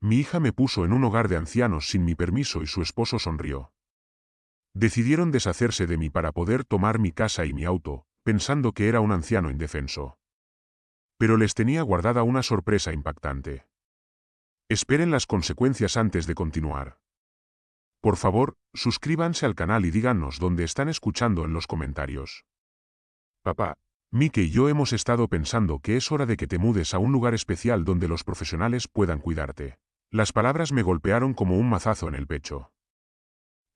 Mi hija me puso en un hogar de ancianos sin mi permiso y su esposo sonrió. Decidieron deshacerse de mí para poder tomar mi casa y mi auto, pensando que era un anciano indefenso. Pero les tenía guardada una sorpresa impactante. Esperen las consecuencias antes de continuar. Por favor, suscríbanse al canal y díganos dónde están escuchando en los comentarios. Papá, Mike y yo hemos estado pensando que es hora de que te mudes a un lugar especial donde los profesionales puedan cuidarte. Las palabras me golpearon como un mazazo en el pecho.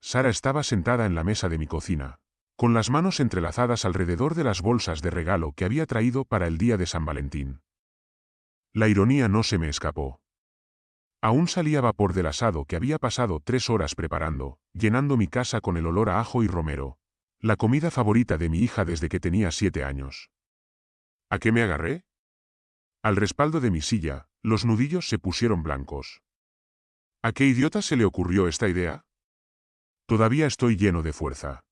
Sara estaba sentada en la mesa de mi cocina, con las manos entrelazadas alrededor de las bolsas de regalo que había traído para el día de San Valentín. La ironía no se me escapó. Aún salía vapor del asado que había pasado 3 horas preparando, llenando mi casa con el olor a ajo y romero, la comida favorita de mi hija desde que tenía 7 años. ¿A qué me agarré? Al respaldo de mi silla, los nudillos se pusieron blancos. ¿A qué idiota se le ocurrió esta idea? Todavía estoy lleno de fuerza.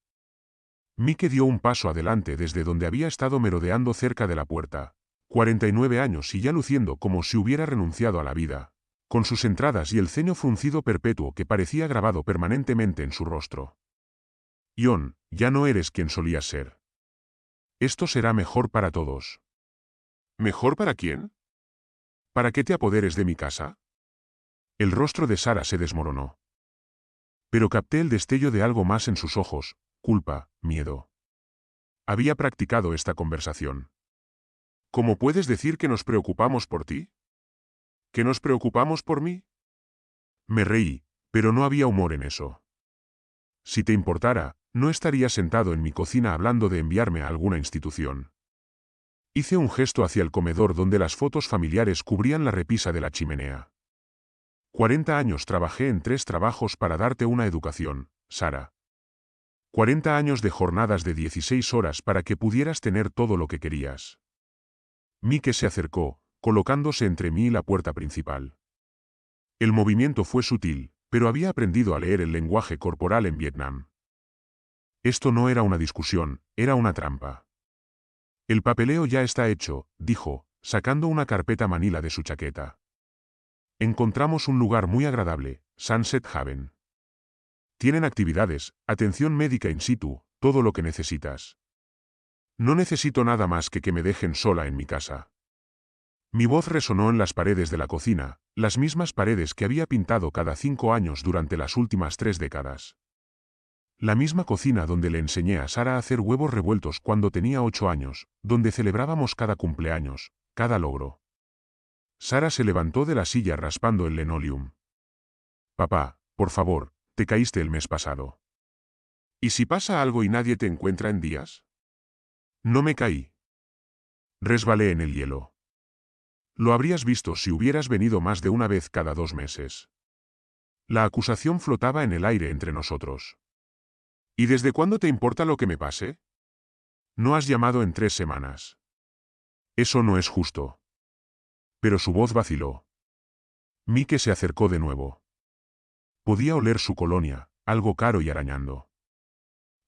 Mike dio un paso adelante desde donde había estado merodeando cerca de la puerta, 49 años y ya luciendo como si hubiera renunciado a la vida, con sus entradas y el ceño fruncido perpetuo que parecía grabado permanentemente en su rostro. Ion, ya no eres quien solías ser. Esto será mejor para todos. ¿Mejor para quién? ¿Para qué te apoderes de mi casa? El rostro de Sara se desmoronó. Pero capté el destello de algo más en sus ojos, culpa, miedo. Había practicado esta conversación. ¿Cómo puedes decir que nos preocupamos por ti? ¿Que nos preocupamos por mí? Me reí, pero no había humor en eso. Si te importara, no estaría sentado en mi cocina hablando de enviarme a alguna institución. Hice un gesto hacia el comedor donde las fotos familiares cubrían la repisa de la chimenea. 40 años trabajé en 3 trabajos para darte una educación, Sara. 40 años de jornadas de 16 horas para que pudieras tener todo lo que querías. Mike se acercó, colocándose entre mí y la puerta principal. El movimiento fue sutil, pero había aprendido a leer el lenguaje corporal en Vietnam. Esto no era una discusión, era una trampa. El papeleo ya está hecho, dijo, sacando una carpeta manila de su chaqueta. Encontramos un lugar muy agradable, Sunset Haven. Tienen actividades, atención médica in situ, todo lo que necesitas. No necesito nada más que me dejen sola en mi casa. Mi voz resonó en las paredes de la cocina, las mismas paredes que había pintado cada 5 años durante las últimas 3 décadas. La misma cocina donde le enseñé a Sara a hacer huevos revueltos cuando tenía 8 años, donde celebrábamos cada cumpleaños, cada logro. Sara se levantó de la silla raspando el linoleum. Papá, por favor, te caíste el mes pasado. ¿Y si pasa algo y nadie te encuentra en días? No me caí. Resbalé en el hielo. Lo habrías visto si hubieras venido más de una vez cada 2 meses. La acusación flotaba en el aire entre nosotros. ¿Y desde cuándo te importa lo que me pase? No has llamado en 3 semanas. Eso no es justo. Pero su voz vaciló. Mike se acercó de nuevo. Podía oler su colonia, algo caro y arañando.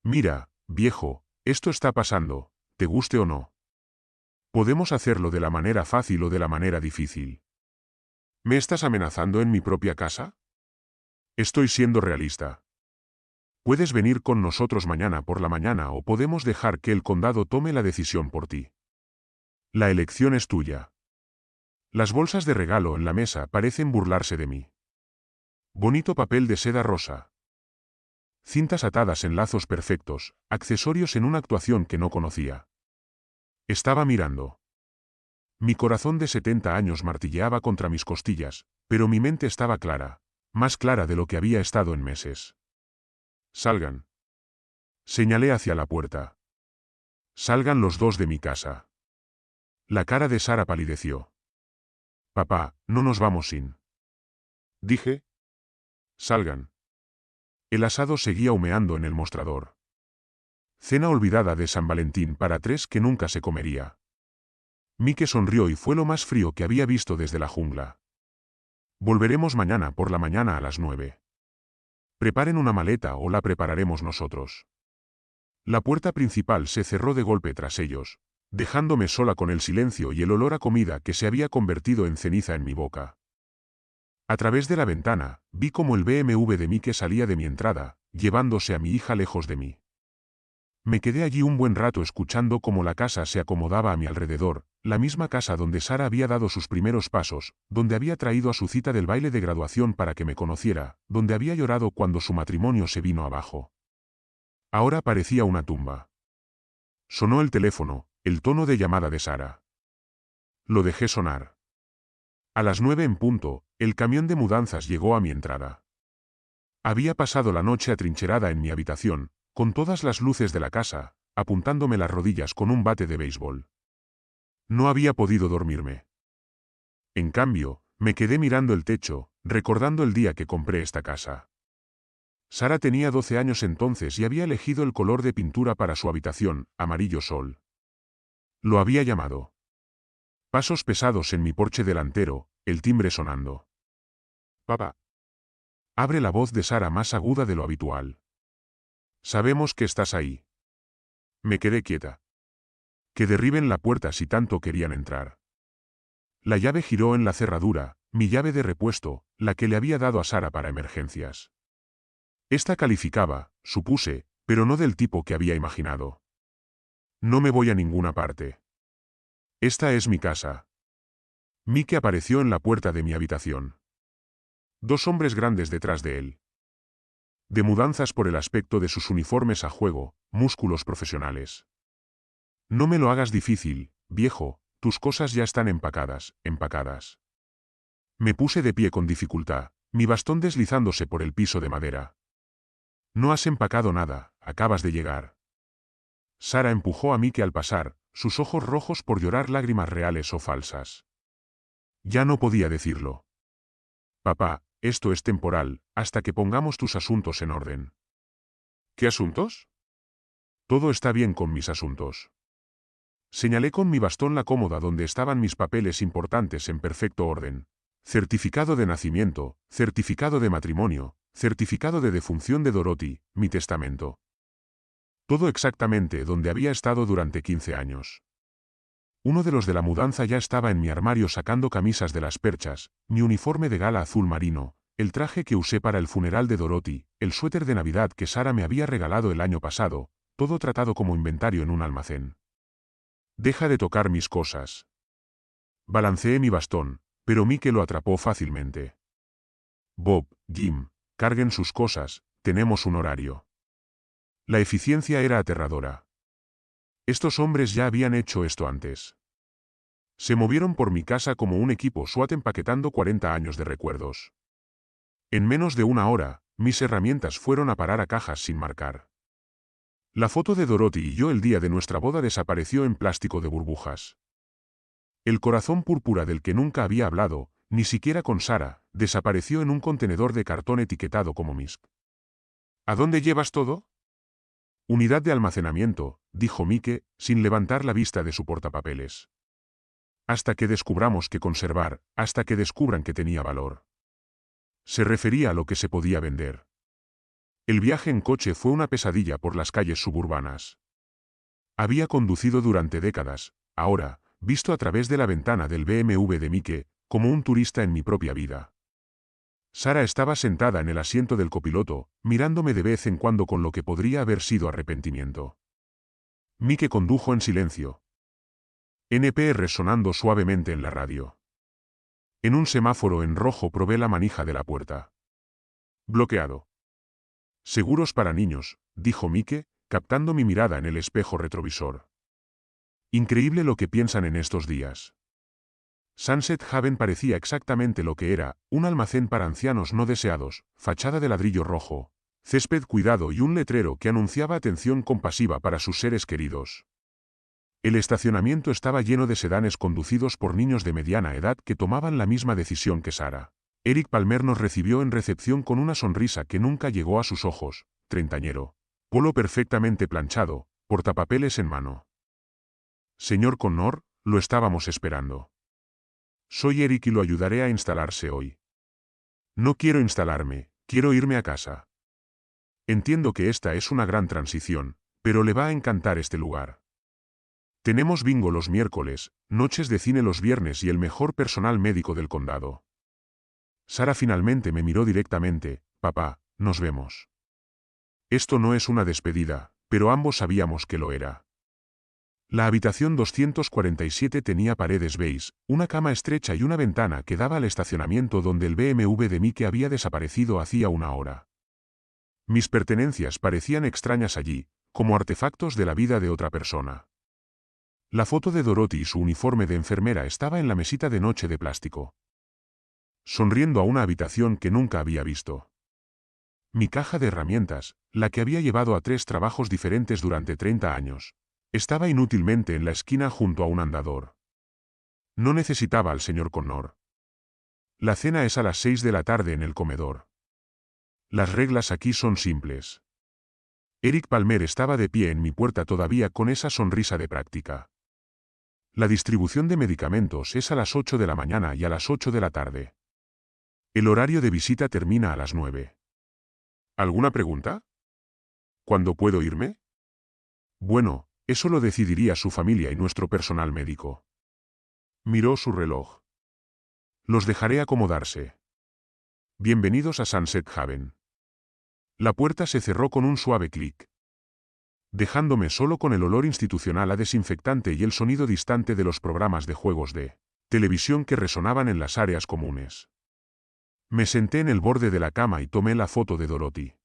Mira, viejo, esto está pasando, te guste o no. Podemos hacerlo de la manera fácil o de la manera difícil. ¿Me estás amenazando en mi propia casa? Estoy siendo realista. Puedes venir con nosotros mañana por la mañana o podemos dejar que el condado tome la decisión por ti. La elección es tuya. Las bolsas de regalo en la mesa parecen burlarse de mí. Bonito papel de seda rosa. Cintas atadas en lazos perfectos, accesorios en una actuación que no conocía. Estaba mirando. Mi corazón de 70 años martilleaba contra mis costillas, pero mi mente estaba clara, más clara de lo que había estado en meses. Salgan. Señalé hacia la puerta. Salgan los dos de mi casa. La cara de Sara palideció. Papá, no nos vamos sin. Dije. Salgan. El asado seguía humeando en el mostrador. Cena olvidada de San Valentín para 3 que nunca se comería. Mike sonrió y fue lo más frío que había visto desde la jungla. Volveremos mañana por la mañana a las 9. Preparen una maleta o la prepararemos nosotros. La puerta principal se cerró de golpe tras ellos, dejándome sola con el silencio y el olor a comida que se había convertido en ceniza en mi boca. A través de la ventana, vi cómo el BMW de Mike salía de mi entrada, llevándose a mi hija lejos de mí. Me quedé allí un buen rato escuchando cómo la casa se acomodaba a mi alrededor, la misma casa donde Sara había dado sus primeros pasos, donde había traído a su cita del baile de graduación para que me conociera, donde había llorado cuando su matrimonio se vino abajo. Ahora parecía una tumba. Sonó el teléfono, el tono de llamada de Sara. Lo dejé sonar. A las 9 en punto, el camión de mudanzas llegó a mi entrada. Había pasado la noche atrincherada en mi habitación, con todas las luces de la casa, apuntándome las rodillas con un bate de béisbol. No había podido dormirme. En cambio, me quedé mirando el techo, recordando el día que compré esta casa. Sara tenía 12 años entonces y había elegido el color de pintura para su habitación, amarillo sol. Lo había llamado. Pasos pesados en mi porche delantero, el timbre sonando. Papá. Abre la voz de Sara más aguda de lo habitual. Sabemos que estás ahí. Me quedé quieta. Que derriben la puerta si tanto querían entrar. La llave giró en la cerradura, mi llave de repuesto, la que le había dado a Sara para emergencias. Esta calificaba, supuse, pero no del tipo que había imaginado. No me voy a ninguna parte. Esta es mi casa. Mike apareció en la puerta de mi habitación. Dos hombres grandes detrás de él. De mudanzas por el aspecto de sus uniformes a juego, músculos profesionales. No me lo hagas difícil, viejo, tus cosas ya están empacadas, empacadas. Me puse de pie con dificultad, mi bastón deslizándose por el piso de madera. No has empacado nada, acabas de llegar. Sara empujó a Mike al pasar, sus ojos rojos por llorar lágrimas reales o falsas. Ya no podía decirlo. Papá, esto es temporal, hasta que pongamos tus asuntos en orden. ¿Qué asuntos? Todo está bien con mis asuntos. Señalé con mi bastón la cómoda donde estaban mis papeles importantes en perfecto orden. Certificado de nacimiento, certificado de matrimonio, certificado de defunción de Dorothy, mi testamento. Todo exactamente donde había estado durante 15 años. Uno de los de la mudanza ya estaba en mi armario sacando camisas de las perchas, mi uniforme de gala azul marino, el traje que usé para el funeral de Dorothy, el suéter de Navidad que Sara me había regalado el año pasado, todo tratado como inventario en un almacén. Deja de tocar mis cosas. Balanceé mi bastón, pero Mike lo atrapó fácilmente. Bob, Jim, carguen sus cosas, tenemos un horario. La eficiencia era aterradora. Estos hombres ya habían hecho esto antes. Se movieron por mi casa como un equipo SWAT empaquetando 40 años de recuerdos. En menos de una hora, mis herramientas fueron a parar a cajas sin marcar. La foto de Dorothy y yo el día de nuestra boda desapareció en plástico de burbujas. El corazón púrpura del que nunca había hablado, ni siquiera con Sara, desapareció en un contenedor de cartón etiquetado como MISC. ¿A dónde llevas todo? Unidad de almacenamiento, dijo Mike, sin levantar la vista de su portapapeles. Hasta que descubramos que conservar, hasta que descubran que tenía valor. Se refería a lo que se podía vender. El viaje en coche fue una pesadilla por las calles suburbanas. Había conducido durante décadas, ahora, visto a través de la ventana del BMW de Mike, como un turista en mi propia vida. Sara estaba sentada en el asiento del copiloto, mirándome de vez en cuando con lo que podría haber sido arrepentimiento. Mike condujo en silencio. NPR sonando suavemente en la radio. En un semáforo en rojo probé la manija de la puerta. Bloqueado. Seguros para niños, dijo Mike, captando mi mirada en el espejo retrovisor. Increíble lo que piensan en estos días. Sunset Haven parecía exactamente lo que era, un almacén para ancianos no deseados, fachada de ladrillo rojo, césped cuidado y un letrero que anunciaba atención compasiva para sus seres queridos. El estacionamiento estaba lleno de sedanes conducidos por niños de mediana edad que tomaban la misma decisión que Sara. Eric Palmer nos recibió en recepción con una sonrisa que nunca llegó a sus ojos, treintañero. Polo perfectamente planchado, portapapeles en mano. Señor Connor, lo estábamos esperando. Soy Eric y lo ayudaré a instalarse hoy. No quiero instalarme, quiero irme a casa. Entiendo que esta es una gran transición, pero le va a encantar este lugar. Tenemos bingo los miércoles, noches de cine los viernes y el mejor personal médico del condado. Sara finalmente me miró directamente. Papá, nos vemos. Esto no es una despedida, pero ambos sabíamos que lo era. La habitación 247 tenía paredes beige, una cama estrecha y una ventana que daba al estacionamiento donde el BMW de Mike había desaparecido hacía una hora. Mis pertenencias parecían extrañas allí, como artefactos de la vida de otra persona. La foto de Dorothy y su uniforme de enfermera estaba en la mesita de noche de plástico. Sonriendo a una habitación que nunca había visto. Mi caja de herramientas, la que había llevado a 3 trabajos diferentes durante 30 años, estaba inútilmente en la esquina junto a un andador. No necesitaba al señor Connor. La cena es a las 6 de la tarde en el comedor. Las reglas aquí son simples. Eric Palmer estaba de pie en mi puerta todavía con esa sonrisa de práctica. La distribución de medicamentos es a las 8 de la mañana y a las 8 de la tarde. El horario de visita termina a las 9. ¿Alguna pregunta? ¿Cuándo puedo irme? Bueno, eso lo decidiría su familia y nuestro personal médico. Miró su reloj. Los dejaré acomodarse. Bienvenidos a Sunset Haven. La puerta se cerró con un suave clic, dejándome solo con el olor institucional a desinfectante y el sonido distante de los programas de juegos de televisión que resonaban en las áreas comunes. Me senté en el borde de la cama y tomé la foto de Dorothy.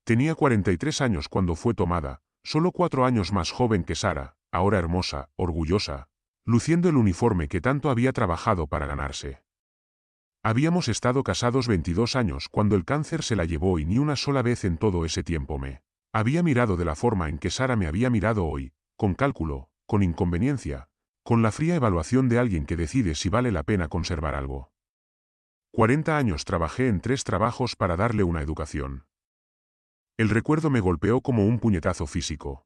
Tenía 43 años cuando fue tomada, solo 4 años más joven que Sara, ahora hermosa, orgullosa, luciendo el uniforme que tanto había trabajado para ganarse. Habíamos estado casados 22 años cuando el cáncer se la llevó y ni una sola vez en todo ese tiempo me había mirado de la forma en que Sara me había mirado hoy, con cálculo, con inconveniencia, con la fría evaluación de alguien que decide si vale la pena conservar algo. 40 años trabajé en 3 trabajos para darle una educación. El recuerdo me golpeó como un puñetazo físico.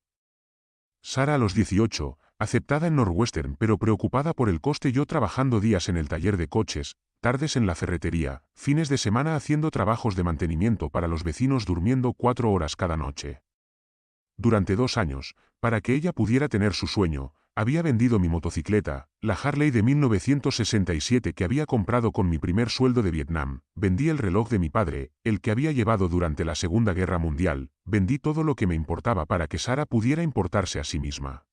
Sara a los 18, aceptada en Northwestern pero preocupada por el coste, yo trabajando días en el taller de coches, tardes en la ferretería, fines de semana haciendo trabajos de mantenimiento para los vecinos, durmiendo 4 horas cada noche. Durante 2 años, para que ella pudiera tener su sueño, había vendido mi motocicleta, la Harley de 1967 que había comprado con mi primer sueldo de Vietnam, vendí el reloj de mi padre, el que había llevado durante la Segunda Guerra Mundial, vendí todo lo que me importaba para que Sara pudiera importarse a sí misma.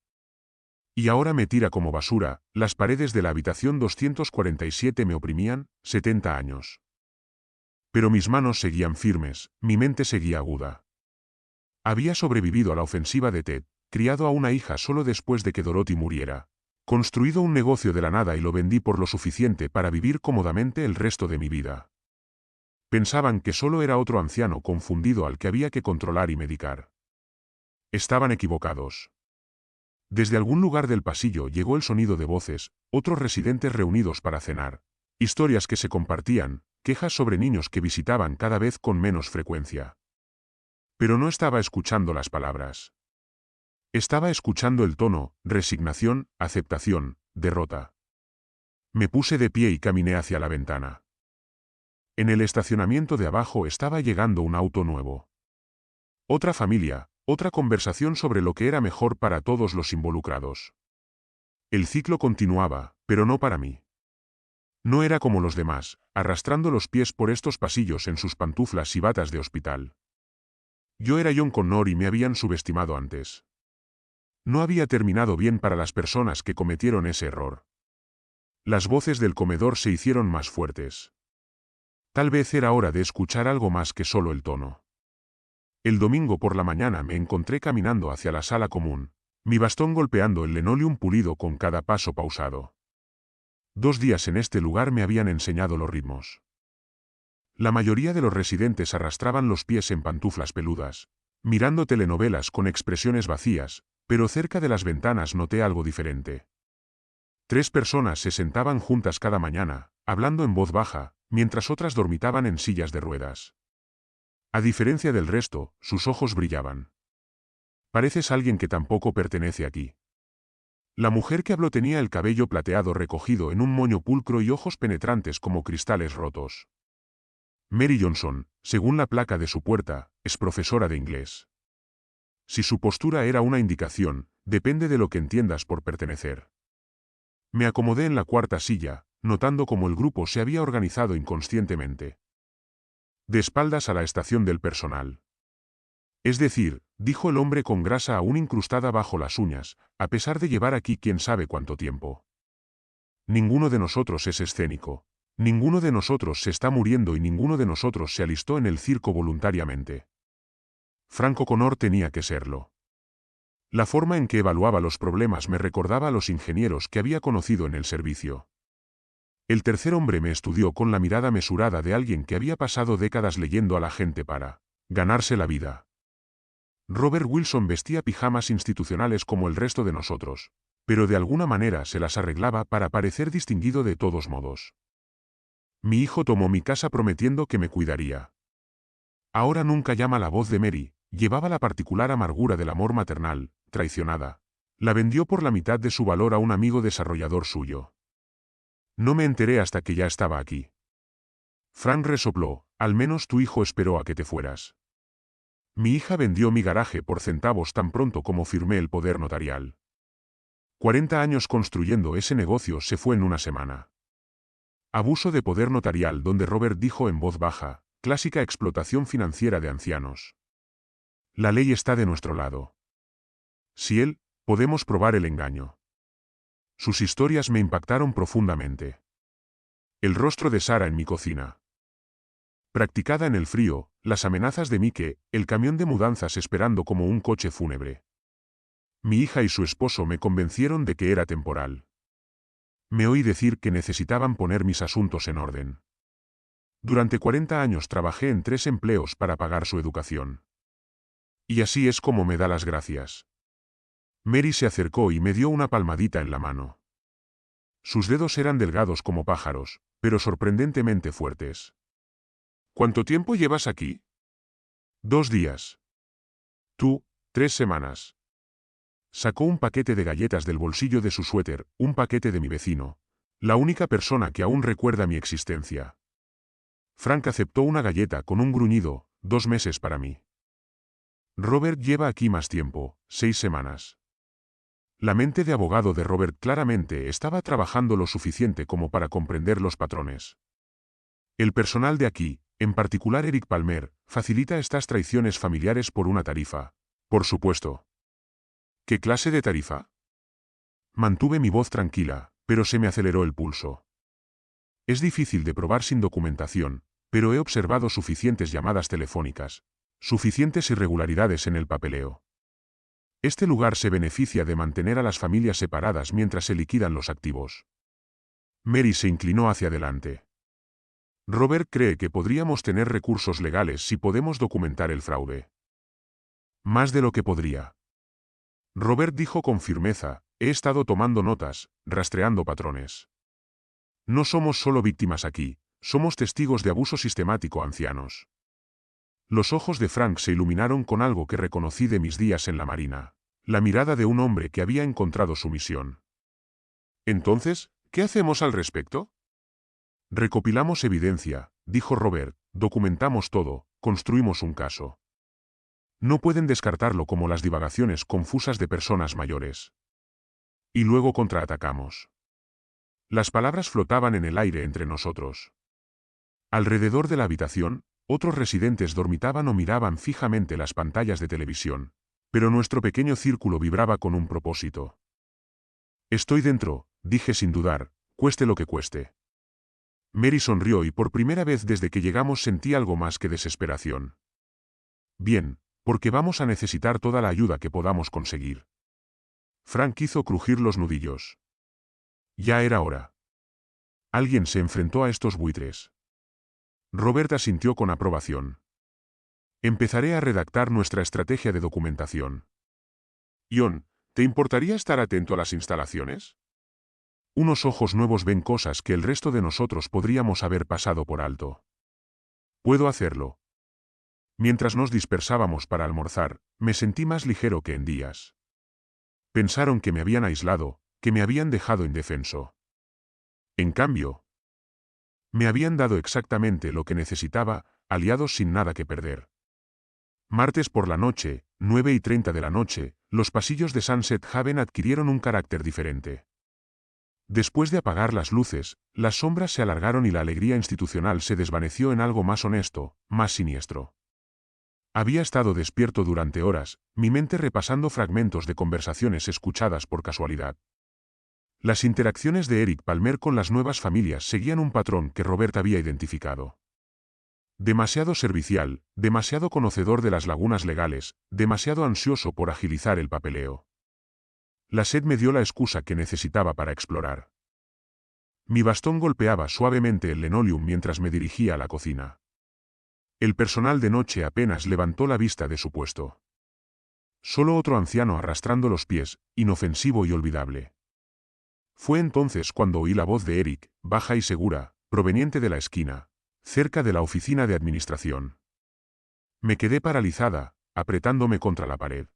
Y ahora me tira como basura. Las paredes de la habitación 247 me oprimían, 70 años. Pero mis manos seguían firmes, mi mente seguía aguda. Había sobrevivido a la ofensiva de Ted, criado a una hija solo después de que Dorothy muriera, construido un negocio de la nada y lo vendí por lo suficiente para vivir cómodamente el resto de mi vida. Pensaban que solo era otro anciano confundido al que había que controlar y medicar. Estaban equivocados. Desde algún lugar del pasillo llegó el sonido de voces, otros residentes reunidos para cenar, historias que se compartían, quejas sobre niños que visitaban cada vez con menos frecuencia. Pero no estaba escuchando las palabras. Estaba escuchando el tono, resignación, aceptación, derrota. Me puse de pie y caminé hacia la ventana. En el estacionamiento de abajo estaba llegando un auto nuevo. Otra familia, otra conversación sobre lo que era mejor para todos los involucrados. El ciclo continuaba, pero no para mí. No era como los demás, arrastrando los pies por estos pasillos en sus pantuflas y batas de hospital. Yo era John Connor y me habían subestimado antes. No había terminado bien para las personas que cometieron ese error. Las voces del comedor se hicieron más fuertes. Tal vez era hora de escuchar algo más que solo el tono. El domingo por la mañana me encontré caminando hacia la sala común, mi bastón golpeando el linoleum pulido con cada paso pausado. 2 días en este lugar me habían enseñado los ritmos. La mayoría de los residentes arrastraban los pies en pantuflas peludas, mirando telenovelas con expresiones vacías, pero cerca de las ventanas noté algo diferente. 3 personas se sentaban juntas cada mañana, hablando en voz baja, mientras otras dormitaban en sillas de ruedas. A diferencia del resto, sus ojos brillaban. Pareces alguien que tampoco pertenece aquí. La mujer que habló tenía el cabello plateado recogido en un moño pulcro y ojos penetrantes como cristales rotos. Mary Johnson, según la placa de su puerta, es profesora de inglés. Si su postura era una indicación, depende de lo que entiendas por pertenecer. Me acomodé en la cuarta silla, notando cómo el grupo se había organizado inconscientemente. De espaldas a la estación del personal. Es decir, dijo el hombre con grasa aún incrustada bajo las uñas, a pesar de llevar aquí quién sabe cuánto tiempo. Ninguno de nosotros es escénico. Ninguno de nosotros se está muriendo y ninguno de nosotros se alistó en el circo voluntariamente. Frank O'Connor tenía que serlo. La forma en que evaluaba los problemas me recordaba a los ingenieros que había conocido en el servicio. El tercer hombre me estudió con la mirada mesurada de alguien que había pasado décadas leyendo a la gente para ganarse la vida. Robert Wilson vestía pijamas institucionales como el resto de nosotros, pero de alguna manera se las arreglaba para parecer distinguido de todos modos. Mi hijo tomó mi casa prometiendo que me cuidaría. Ahora nunca llama la voz de Mary, llevaba la particular amargura del amor maternal, traicionada. La vendió por la mitad de su valor a un amigo desarrollador suyo. No me enteré hasta que ya estaba aquí. Frank resopló, al menos tu hijo esperó a que te fueras. Mi hija vendió mi garaje por centavos tan pronto como firmé el poder notarial. 40 años construyendo ese negocio se fue en una semana. Abuso de poder notarial donde Robert dijo en voz baja, clásica explotación financiera de ancianos. La ley está de nuestro lado. Si él, podemos probar el engaño. Sus historias me impactaron profundamente. El rostro de Sara en mi cocina. Practicada en el frío, las amenazas de Mike, el camión de mudanzas esperando como un coche fúnebre. Mi hija y su esposo me convencieron de que era temporal. Me oí decir que necesitaban poner mis asuntos en orden. Durante 40 años trabajé en 3 empleos para pagar su educación. Y así es como me da las gracias. Mary se acercó y me dio una palmadita en la mano. Sus dedos eran delgados como pájaros, pero sorprendentemente fuertes. ¿Cuánto tiempo llevas aquí? 2 días. Tú, 3 semanas. Sacó un paquete de galletas del bolsillo de su suéter, un paquete de mi vecino, la única persona que aún recuerda mi existencia. Frank aceptó una galleta con un gruñido, 2 meses para mí. Robert lleva aquí más tiempo, 6 semanas. La mente de abogado de Robert claramente estaba trabajando lo suficiente como para comprender los patrones. El personal de aquí, en particular Eric Palmer, facilita estas traiciones familiares por una tarifa. Por supuesto. ¿Qué clase de tarifa? Mantuve mi voz tranquila, pero se me aceleró el pulso. Es difícil de probar sin documentación, pero he observado suficientes llamadas telefónicas, suficientes irregularidades en el papeleo. Este lugar se beneficia de mantener a las familias separadas mientras se liquidan los activos. Mary se inclinó hacia adelante. Robert cree que podríamos tener recursos legales si podemos documentar el fraude. Más de lo que podría. Robert dijo con firmeza, he estado tomando notas, rastreando patrones. No somos solo víctimas aquí, somos testigos de abuso sistemático a ancianos. Los ojos de Frank se iluminaron con algo que reconocí de mis días en la marina, la mirada de un hombre que había encontrado su misión. Entonces, ¿qué hacemos al respecto? Recopilamos evidencia, dijo Robert, documentamos todo, construimos un caso. No pueden descartarlo como las divagaciones confusas de personas mayores. Y luego contraatacamos. Las palabras flotaban en el aire entre nosotros. Alrededor de la habitación, otros residentes dormitaban o miraban fijamente las pantallas de televisión, pero nuestro pequeño círculo vibraba con un propósito. Estoy dentro, dije sin dudar, cueste lo que cueste. Mary sonrió y por primera vez desde que llegamos sentí algo más que desesperación. Bien, porque vamos a necesitar toda la ayuda que podamos conseguir. Frank hizo crujir los nudillos. Ya era hora. Alguien se enfrentó a estos buitres. Robert asintió con aprobación. Empezaré a redactar nuestra estrategia de documentación. Ion, ¿te importaría estar atento a las instalaciones? Unos ojos nuevos ven cosas que el resto de nosotros podríamos haber pasado por alto. Puedo hacerlo. Mientras nos dispersábamos para almorzar, me sentí más ligero que en días. Pensaron que me habían aislado, que me habían dejado indefenso. En cambio, me habían dado exactamente lo que necesitaba, aliados sin nada que perder. Martes por la noche, 9:30 de la noche, los pasillos de Sunset Haven adquirieron un carácter diferente. Después de apagar las luces, las sombras se alargaron y la alegría institucional se desvaneció en algo más honesto, más siniestro. Había estado despierto durante horas, mi mente repasando fragmentos de conversaciones escuchadas por casualidad. Las interacciones de Eric Palmer con las nuevas familias seguían un patrón que Robert había identificado. Demasiado servicial, demasiado conocedor de las lagunas legales, demasiado ansioso por agilizar el papeleo. La sed me dio la excusa que necesitaba para explorar. Mi bastón golpeaba suavemente el linoleum mientras me dirigía a la cocina. El personal de noche apenas levantó la vista de su puesto. Solo otro anciano arrastrando los pies, inofensivo y olvidable. Fue entonces cuando oí la voz de Eric, baja y segura, proveniente de la esquina, cerca de la oficina de administración. Me quedé paralizada, apretándome contra la pared.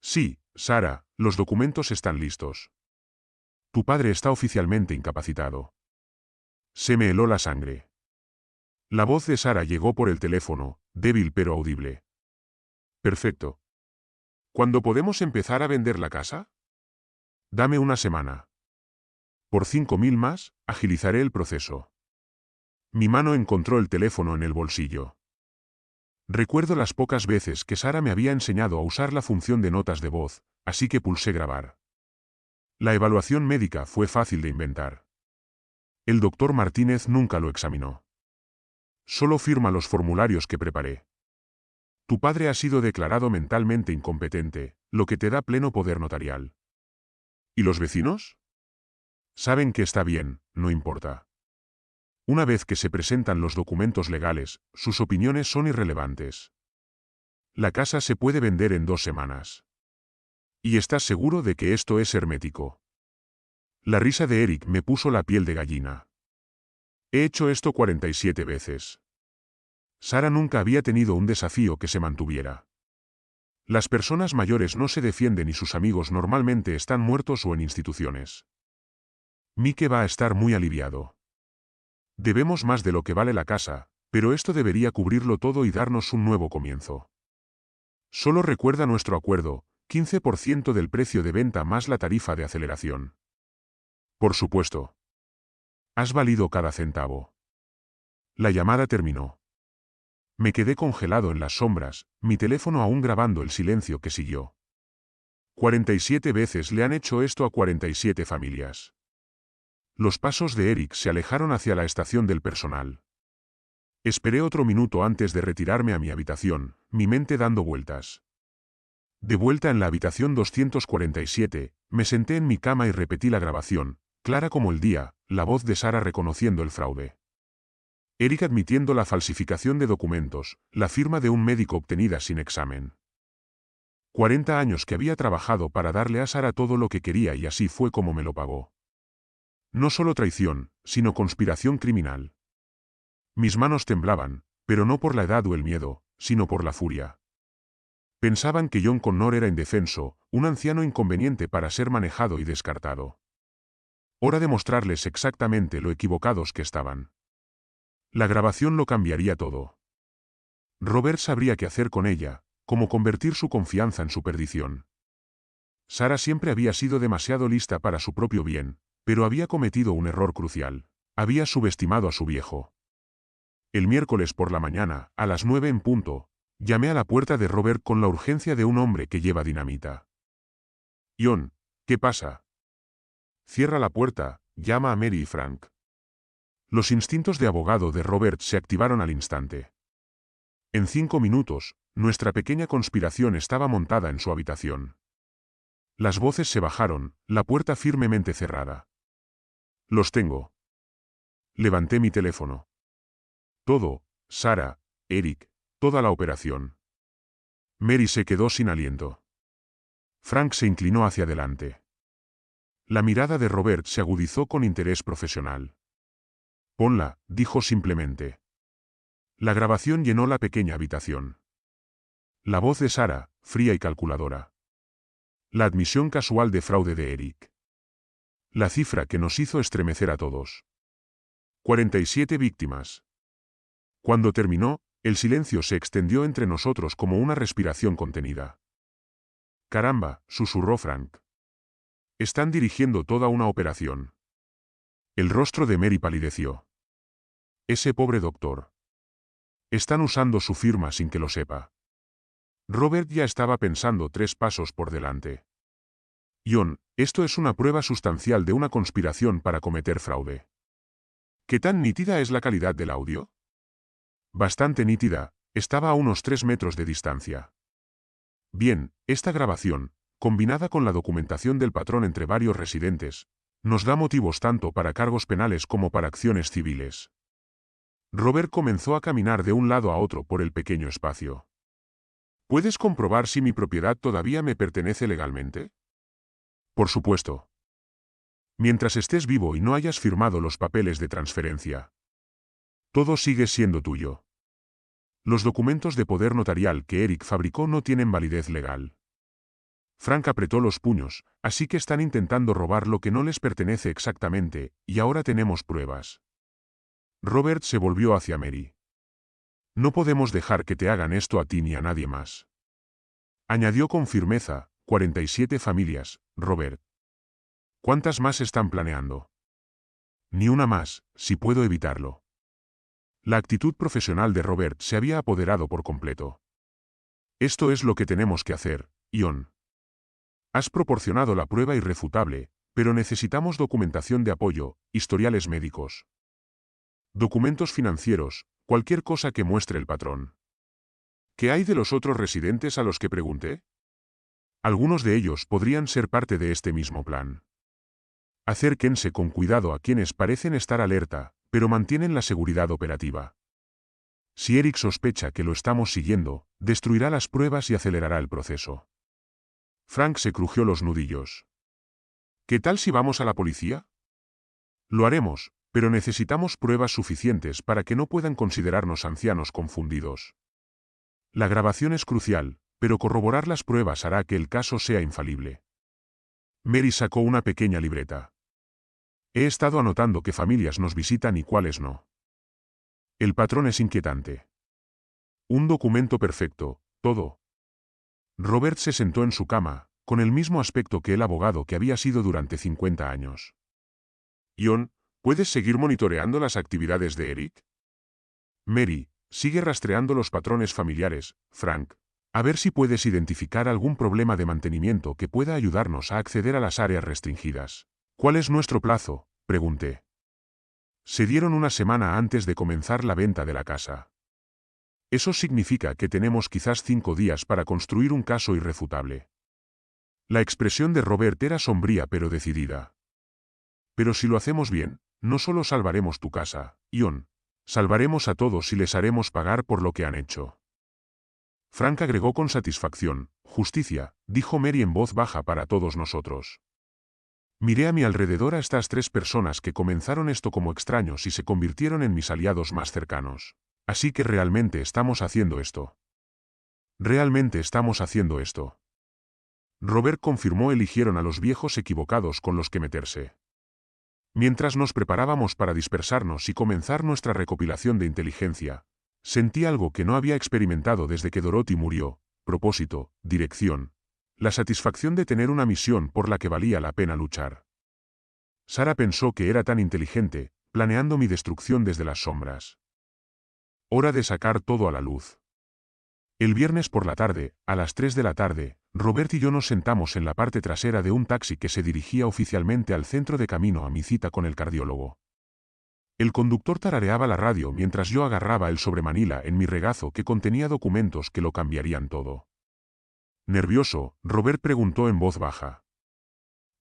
Sí, Sara, los documentos están listos. Tu padre está oficialmente incapacitado. Se me heló la sangre. La voz de Sara llegó por el teléfono, débil pero audible. Perfecto. ¿Cuándo podemos empezar a vender la casa? Dame una semana. Por 5.000 más, agilizaré el proceso. Mi mano encontró el teléfono en el bolsillo. Recuerdo las pocas veces que Sara me había enseñado a usar la función de notas de voz, así que pulsé grabar. La evaluación médica fue fácil de inventar. El doctor Martínez nunca lo examinó. Solo firma los formularios que preparé. Tu padre ha sido declarado mentalmente incompetente, lo que te da pleno poder notarial. ¿Y los vecinos? Saben que está bien, no importa. Una vez que se presentan los documentos legales, sus opiniones son irrelevantes. La casa se puede vender en 2 semanas. ¿Y estás seguro de que esto es hermético? La risa de Eric me puso la piel de gallina. He hecho esto 47 veces. Sara nunca había tenido un desafío que se mantuviera. Las personas mayores no se defienden y sus amigos normalmente están muertos o en instituciones. Mike va a estar muy aliviado. Debemos más de lo que vale la casa, pero esto debería cubrirlo todo y darnos un nuevo comienzo. Solo recuerda nuestro acuerdo, 15% del precio de venta más la tarifa de aceleración. Por supuesto. Has valido cada centavo. La llamada terminó. Me quedé congelado en las sombras, mi teléfono aún grabando el silencio que siguió. 47 veces le han hecho esto a 47 familias. Los pasos de Eric se alejaron hacia la estación del personal. Esperé otro minuto antes de retirarme a mi habitación, mi mente dando vueltas. De vuelta en la habitación 247, me senté en mi cama y repetí la grabación, clara como el día, la voz de Sara reconociendo el fraude. Eric admitiendo la falsificación de documentos, la firma de un médico obtenida sin examen. 40 años que había trabajado para darle a Sara todo lo que quería y así fue como me lo pagó. No solo traición, sino conspiración criminal. Mis manos temblaban, pero no por la edad o el miedo, sino por la furia. Pensaban que John Connor era indefenso, un anciano inconveniente para ser manejado y descartado. Hora de mostrarles exactamente lo equivocados que estaban. La grabación lo cambiaría todo. Robert sabría qué hacer con ella, cómo convertir su confianza en su perdición. Sara siempre había sido demasiado lista para su propio bien, pero había cometido un error crucial. Había subestimado a su viejo. El miércoles por la mañana, a las 9 en punto, llamé a la puerta de Robert con la urgencia de un hombre que lleva dinamita. John, ¿qué pasa? Cierra la puerta, llama a Mary y Frank. Los instintos de abogado de Robert se activaron al instante. En 5 minutos, nuestra pequeña conspiración estaba montada en su habitación. Las voces se bajaron, la puerta firmemente cerrada. Los tengo. Levanté mi teléfono. Todo, Sara, Eric, toda la operación. Mary se quedó sin aliento. Frank se inclinó hacia adelante. La mirada de Robert se agudizó con interés profesional. Ponla, dijo simplemente. La grabación llenó la pequeña habitación. La voz de Sara, fría y calculadora. La admisión casual de fraude de Eric. La cifra que nos hizo estremecer a todos. 47 víctimas. Cuando terminó, el silencio se extendió entre nosotros como una respiración contenida. Caramba, susurró Frank. Están dirigiendo toda una operación. El rostro de Mary palideció. Ese pobre doctor. Están usando su firma sin que lo sepa. Robert ya estaba pensando 3 pasos por delante. John, esto es una prueba sustancial de una conspiración para cometer fraude. ¿Qué tan nítida es la calidad del audio? Bastante nítida, estaba a unos 3 metros de distancia. Bien, esta grabación, combinada con la documentación del patrón entre varios residentes, nos da motivos tanto para cargos penales como para acciones civiles. Robert comenzó a caminar de un lado a otro por el pequeño espacio. ¿Puedes comprobar si mi propiedad todavía me pertenece legalmente? Por supuesto. Mientras estés vivo y no hayas firmado los papeles de transferencia. Todo sigue siendo tuyo. Los documentos de poder notarial que Eric fabricó no tienen validez legal. Frank apretó los puños, así que están intentando robar lo que no les pertenece exactamente, y ahora tenemos pruebas. Robert se volvió hacia Mary. No podemos dejar que te hagan esto a ti ni a nadie más. Añadió con firmeza, 47 familias, Robert. ¿Cuántas más están planeando? Ni una más, si puedo evitarlo. La actitud profesional de Robert se había apoderado por completo. Esto es lo que tenemos que hacer, John. Has proporcionado la prueba irrefutable, pero necesitamos documentación de apoyo, historiales médicos. Documentos financieros, cualquier cosa que muestre el patrón. ¿Qué hay de los otros residentes a los que pregunté? Algunos de ellos podrían ser parte de este mismo plan. Acérquense con cuidado a quienes parecen estar alerta, pero mantienen la seguridad operativa. Si Eric sospecha que lo estamos siguiendo, destruirá las pruebas y acelerará el proceso. Frank se crujió los nudillos. ¿Qué tal si vamos a la policía? Lo haremos, pero necesitamos pruebas suficientes para que no puedan considerarnos ancianos confundidos. La grabación es crucial, pero corroborar las pruebas hará que el caso sea infalible. Mary sacó una pequeña libreta. He estado anotando qué familias nos visitan y cuáles no. El patrón es inquietante. Un documento perfecto, todo. Robert se sentó en su cama, con el mismo aspecto que el abogado que había sido durante 50 años. John, ¿puedes seguir monitoreando las actividades de Eric? Mary, sigue rastreando los patrones familiares, Frank. A ver si puedes identificar algún problema de mantenimiento que pueda ayudarnos a acceder a las áreas restringidas. ¿Cuál es nuestro plazo?, pregunté. Se dieron una semana antes de comenzar la venta de la casa. Eso significa que tenemos quizás 5 días para construir un caso irrefutable. La expresión de Robert era sombría pero decidida. Pero si lo hacemos bien, no solo salvaremos tu casa, John, salvaremos a todos y les haremos pagar por lo que han hecho. Frank agregó con satisfacción, justicia, dijo Mary en voz baja para todos nosotros. Miré a mi alrededor a estas 3 personas que comenzaron esto como extraños y se convirtieron en mis aliados más cercanos. Así que realmente estamos haciendo esto. Realmente estamos haciendo esto. Robert confirmó eligieron a los viejos equivocados con los que meterse. Mientras nos preparábamos para dispersarnos y comenzar nuestra recopilación de inteligencia, sentí algo que no había experimentado desde que Dorothy murió: propósito, dirección, la satisfacción de tener una misión por la que valía la pena luchar. Sarah pensó que era tan inteligente, planeando mi destrucción desde las sombras. Hora de sacar todo a la luz. El viernes por la tarde, a las 3 de la tarde, Robert y yo nos sentamos en la parte trasera de un taxi que se dirigía oficialmente al centro de camino a mi cita con el cardiólogo. El conductor tarareaba la radio mientras yo agarraba el sobre Manila en mi regazo que contenía documentos que lo cambiarían todo. Nervioso, Robert preguntó en voz baja.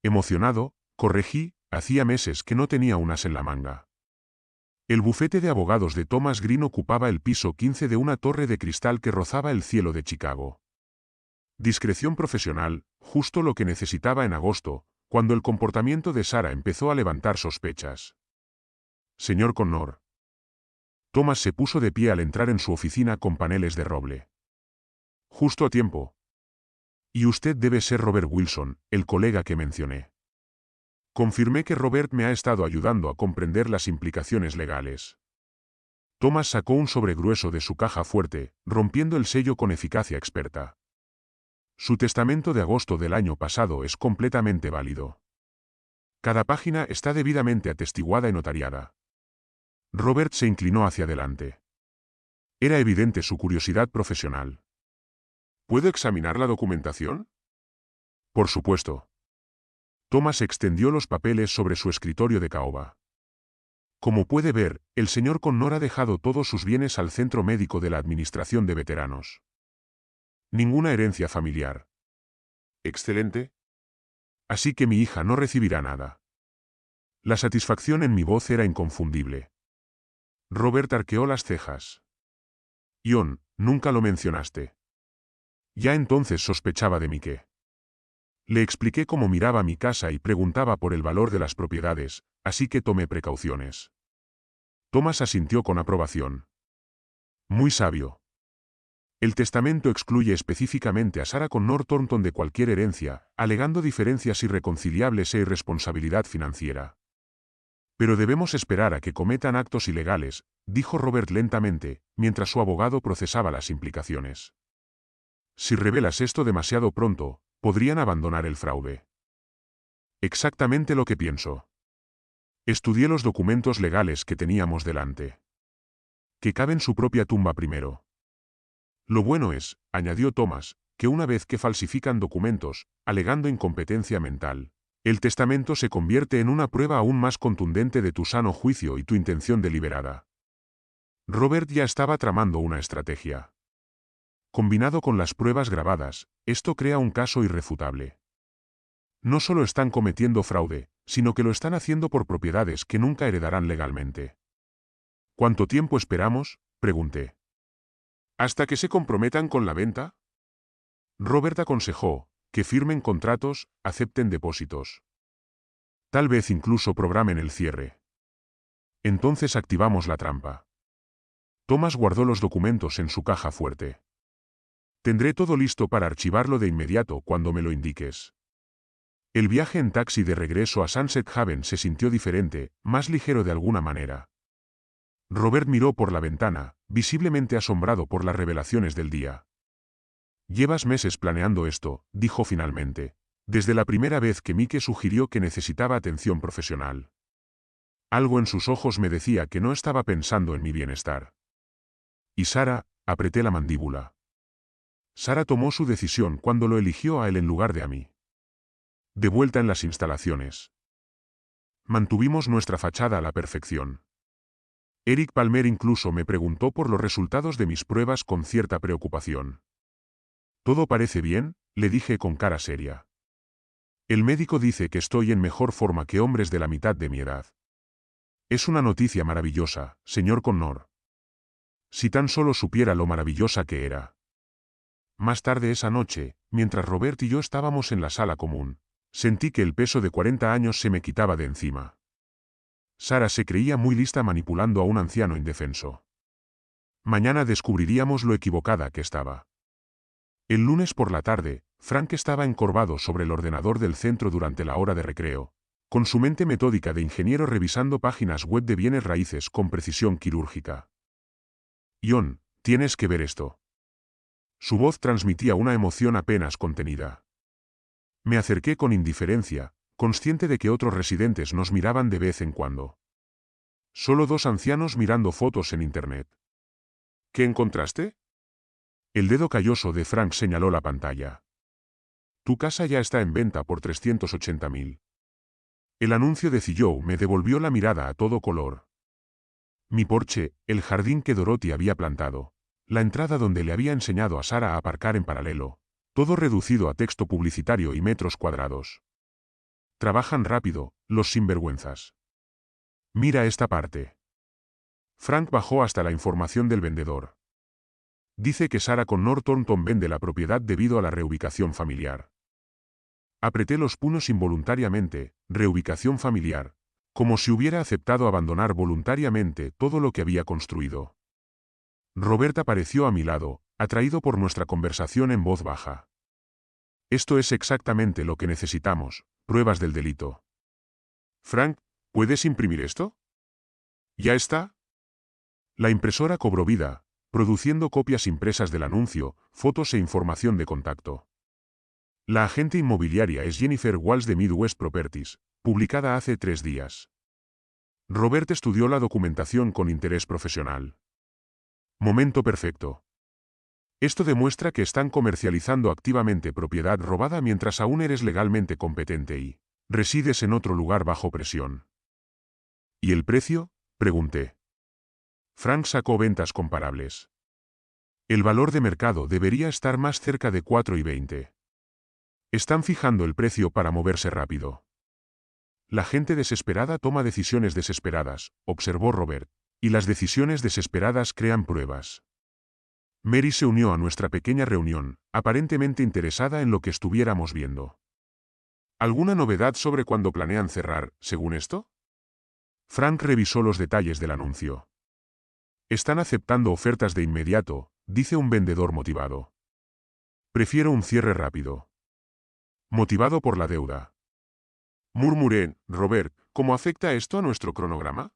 Emocionado, corregí, hacía meses que no tenía un as en la manga. El bufete de abogados de Thomas Green ocupaba el piso 15 de una torre de cristal que rozaba el cielo de Chicago. Discreción profesional, justo lo que necesitaba en agosto, cuando el comportamiento de Sarah empezó a levantar sospechas. Señor Connor. Thomas se puso de pie al entrar en su oficina con paneles de roble. Justo a tiempo. Y usted debe ser Robert Wilson, el colega que mencioné. Confirmé que Robert me ha estado ayudando a comprender las implicaciones legales. Thomas sacó un sobre grueso de su caja fuerte, rompiendo el sello con eficacia experta. Su testamento de agosto del año pasado es completamente válido. Cada página está debidamente atestiguada y notariada. Robert se inclinó hacia adelante. Era evidente su curiosidad profesional. ¿Puedo examinar la documentación? Por supuesto. Thomas extendió los papeles sobre su escritorio de caoba. Como puede ver, el señor Connor ha dejado todos sus bienes al centro médico de la Administración de Veteranos. Ninguna herencia familiar. Excelente. Así que mi hija no recibirá nada. La satisfacción en mi voz era inconfundible. Robert arqueó las cejas. John, nunca lo mencionaste. Ya entonces sospechaba de mí que. Le expliqué cómo miraba mi casa y preguntaba por el valor de las propiedades, así que tomé precauciones. Thomas asintió con aprobación. Muy sabio. El testamento excluye específicamente a Sarah Connor Thornton de cualquier herencia, alegando diferencias irreconciliables e irresponsabilidad financiera. Pero debemos esperar a que cometan actos ilegales, dijo Robert lentamente, mientras su abogado procesaba las implicaciones. Si revelas esto demasiado pronto, podrían abandonar el fraude. Exactamente lo que pienso. Estudié los documentos legales que teníamos delante. Que caben su propia tumba primero. Lo bueno es, añadió Thomas, que una vez que falsifican documentos, alegando incompetencia mental, el testamento se convierte en una prueba aún más contundente de tu sano juicio y tu intención deliberada. Robert ya estaba tramando una estrategia. Combinado con las pruebas grabadas, esto crea un caso irrefutable. No solo están cometiendo fraude, sino que lo están haciendo por propiedades que nunca heredarán legalmente. ¿Cuánto tiempo esperamos?, pregunté. ¿Hasta que se comprometan con la venta? Robert aconsejó que firmen contratos, acepten depósitos. Tal vez incluso programen el cierre. Entonces activamos la trampa. Thomas guardó los documentos en su caja fuerte. Tendré todo listo para archivarlo de inmediato cuando me lo indiques. El viaje en taxi de regreso a Sunset Haven se sintió diferente, más ligero de alguna manera. Robert miró por la ventana, visiblemente asombrado por las revelaciones del día. Llevas meses planeando esto, dijo finalmente, desde la primera vez que Mike sugirió que necesitaba atención profesional. Algo en sus ojos me decía que no estaba pensando en mi bienestar. Y Sarah, apreté la mandíbula. Sarah tomó su decisión cuando lo eligió a él en lugar de a mí. De vuelta en las instalaciones. Mantuvimos nuestra fachada a la perfección. Eric Palmer incluso me preguntó por los resultados de mis pruebas con cierta preocupación. ¿Todo parece bien?, le dije con cara seria. El médico dice que estoy en mejor forma que hombres de la mitad de mi edad. Es una noticia maravillosa, señor Connor. Si tan solo supiera lo maravillosa que era. Más tarde esa noche, mientras Robert y yo estábamos en la sala común, sentí que el peso de 40 años se me quitaba de encima. Sarah se creía muy lista manipulando a un anciano indefenso. Mañana descubriríamos lo equivocada que estaba. El lunes por la tarde, Frank estaba encorvado sobre el ordenador del centro durante la hora de recreo, con su mente metódica de ingeniero revisando páginas web de bienes raíces con precisión quirúrgica. John, tienes que ver esto. Su voz transmitía una emoción apenas contenida. Me acerqué con indiferencia, consciente de que otros residentes nos miraban de vez en cuando. Solo dos ancianos mirando fotos en internet. ¿Qué encontraste? El dedo calloso de Frank señaló la pantalla. Tu casa ya está en venta por 380.000. El anuncio de Zillow me devolvió la mirada a todo color. Mi porche, el jardín que Dorothy había plantado, la entrada donde le había enseñado a Sarah a aparcar en paralelo, todo reducido a texto publicitario y metros cuadrados. Trabajan rápido, los sinvergüenzas. Mira esta parte. Frank bajó hasta la información del vendedor. Dice que Sarah Connor Thornton vende la propiedad debido a la reubicación familiar. Apreté los puños involuntariamente, reubicación familiar, como si hubiera aceptado abandonar voluntariamente todo lo que había construido. Robert apareció a mi lado, atraído por nuestra conversación en voz baja. Esto es exactamente lo que necesitamos, pruebas del delito. Frank, ¿puedes imprimir esto? ¿Ya está? La impresora cobró vida, produciendo copias impresas del anuncio, fotos e información de contacto. La agente inmobiliaria es Jennifer Walsh de Midwest Properties, publicada hace 3 días. Robert estudió la documentación con interés profesional. Momento perfecto. Esto demuestra que están comercializando activamente propiedad robada mientras aún eres legalmente competente y resides en otro lugar bajo presión. ¿Y el precio?, pregunté. Frank sacó ventas comparables. El valor de mercado debería estar más cerca de 4,20. Están fijando el precio para moverse rápido. La gente desesperada toma decisiones desesperadas, observó Robert, y las decisiones desesperadas crean pruebas. Mary se unió a nuestra pequeña reunión, aparentemente interesada en lo que estuviéramos viendo. ¿Alguna novedad sobre cuándo planean cerrar, según esto? Frank revisó los detalles del anuncio. Están aceptando ofertas de inmediato, dice un vendedor motivado. Prefiero un cierre rápido. Motivado por la deuda. Murmuré, Robert, ¿cómo afecta esto a nuestro cronograma?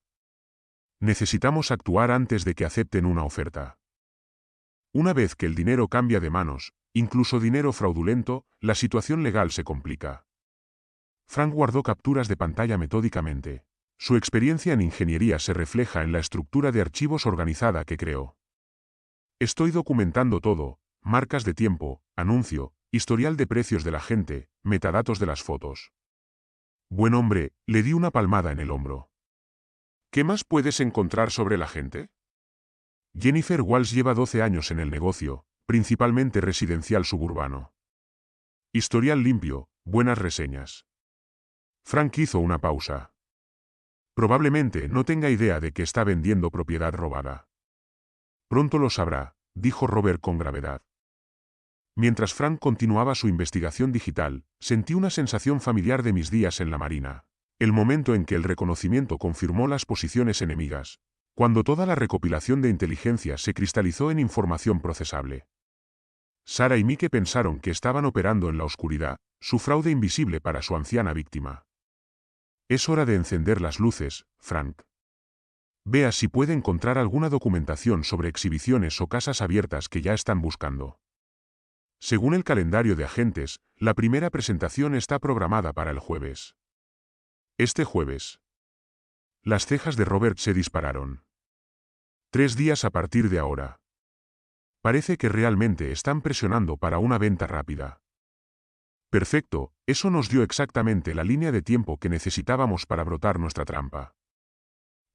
Necesitamos actuar antes de que acepten una oferta. Una vez que el dinero cambia de manos, incluso dinero fraudulento, la situación legal se complica. Frank guardó capturas de pantalla metódicamente. Su experiencia en ingeniería se refleja en la estructura de archivos organizada que creó. Estoy documentando todo: marcas de tiempo, anuncio, historial de precios de la gente, metadatos de las fotos. Buen hombre, le di una palmada en el hombro. ¿Qué más puedes encontrar sobre la gente? Jennifer Walsh lleva 12 años en el negocio, principalmente residencial suburbano. Historial limpio, buenas reseñas. Frank hizo una pausa. Probablemente no tenga idea de que está vendiendo propiedad robada. Pronto lo sabrá, dijo Robert con gravedad. Mientras Frank continuaba su investigación digital, sentí una sensación familiar de mis días en la marina. El momento en que el reconocimiento confirmó las posiciones enemigas. Cuando toda la recopilación de inteligencia se cristalizó en información procesable. Sarah y Mike pensaron que estaban operando en la oscuridad, su fraude invisible para su anciana víctima. Es hora de encender las luces, Frank. Vea si puede encontrar alguna documentación sobre exhibiciones o casas abiertas que ya están buscando. Según el calendario de agentes, la primera presentación está programada para el jueves. Este jueves. Las cejas de Robert se dispararon. 3 días a partir de ahora. Parece que realmente están presionando para una venta rápida. Perfecto, eso nos dio exactamente la línea de tiempo que necesitábamos para brotar nuestra trampa.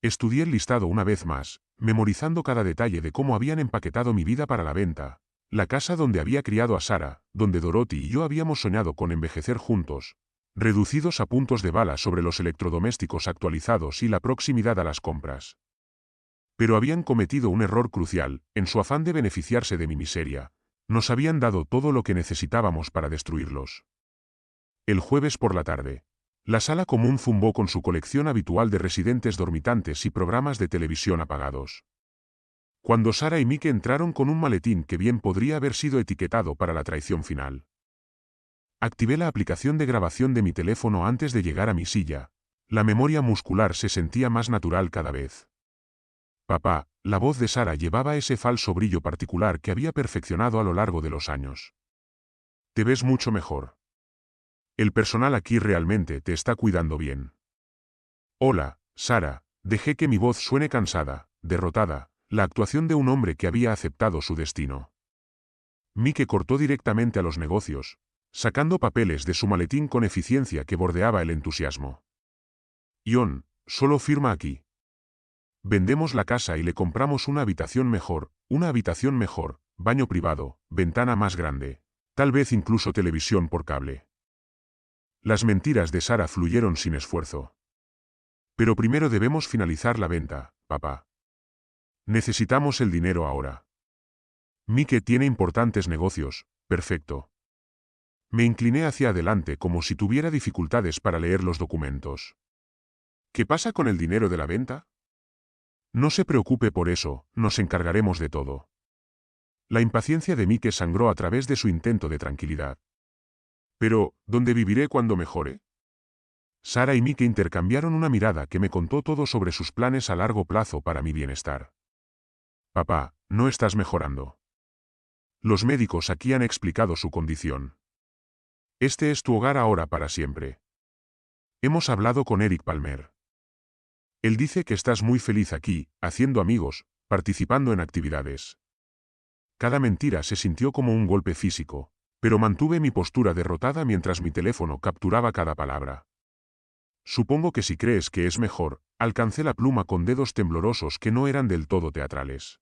Estudié el listado una vez más, memorizando cada detalle de cómo habían empaquetado mi vida para la venta, la casa donde había criado a Sarah, donde Dorothy y yo habíamos soñado con envejecer juntos, reducidos a puntos de bala sobre los electrodomésticos actualizados y la proximidad a las compras. Pero habían cometido un error crucial: en su afán de beneficiarse de mi miseria, nos habían dado todo lo que necesitábamos para destruirlos. El jueves por la tarde, la sala común zumbó con su colección habitual de residentes dormitantes y programas de televisión apagados. Cuando Sarah y Mike entraron con un maletín que bien podría haber sido etiquetado para la traición final. Activé la aplicación de grabación de mi teléfono antes de llegar a mi silla. La memoria muscular se sentía más natural cada vez. Papá, la voz de Sarah llevaba ese falso brillo particular que había perfeccionado a lo largo de los años. Te ves mucho mejor. El personal aquí realmente te está cuidando bien. Hola, Sarah, dejé que mi voz suene cansada, derrotada, la actuación de un hombre que había aceptado su destino. Mike cortó directamente a los negocios, sacando papeles de su maletín con eficiencia que bordeaba el entusiasmo. Ion, solo firma aquí. Vendemos la casa y le compramos una habitación mejor, baño privado, ventana más grande, tal vez incluso televisión por cable. Las mentiras de Sarah fluyeron sin esfuerzo. Pero primero debemos finalizar la venta, papá. Necesitamos el dinero ahora. Mike tiene importantes negocios, perfecto. Me incliné hacia adelante como si tuviera dificultades para leer los documentos. ¿Qué pasa con el dinero de la venta? No se preocupe por eso, nos encargaremos de todo. La impaciencia de Mike sangró a través de su intento de tranquilidad. Pero, ¿dónde viviré cuando mejore? Sarah y Mike intercambiaron una mirada que me contó todo sobre sus planes a largo plazo para mi bienestar. Papá, no estás mejorando. Los médicos aquí han explicado su condición. Este es tu hogar ahora para siempre. Hemos hablado con Eric Palmer. Él dice que estás muy feliz aquí, haciendo amigos, participando en actividades. Cada mentira se sintió como un golpe físico, pero mantuve mi postura derrotada mientras mi teléfono capturaba cada palabra. Supongo que si crees que es mejor, alcancé la pluma con dedos temblorosos que no eran del todo teatrales.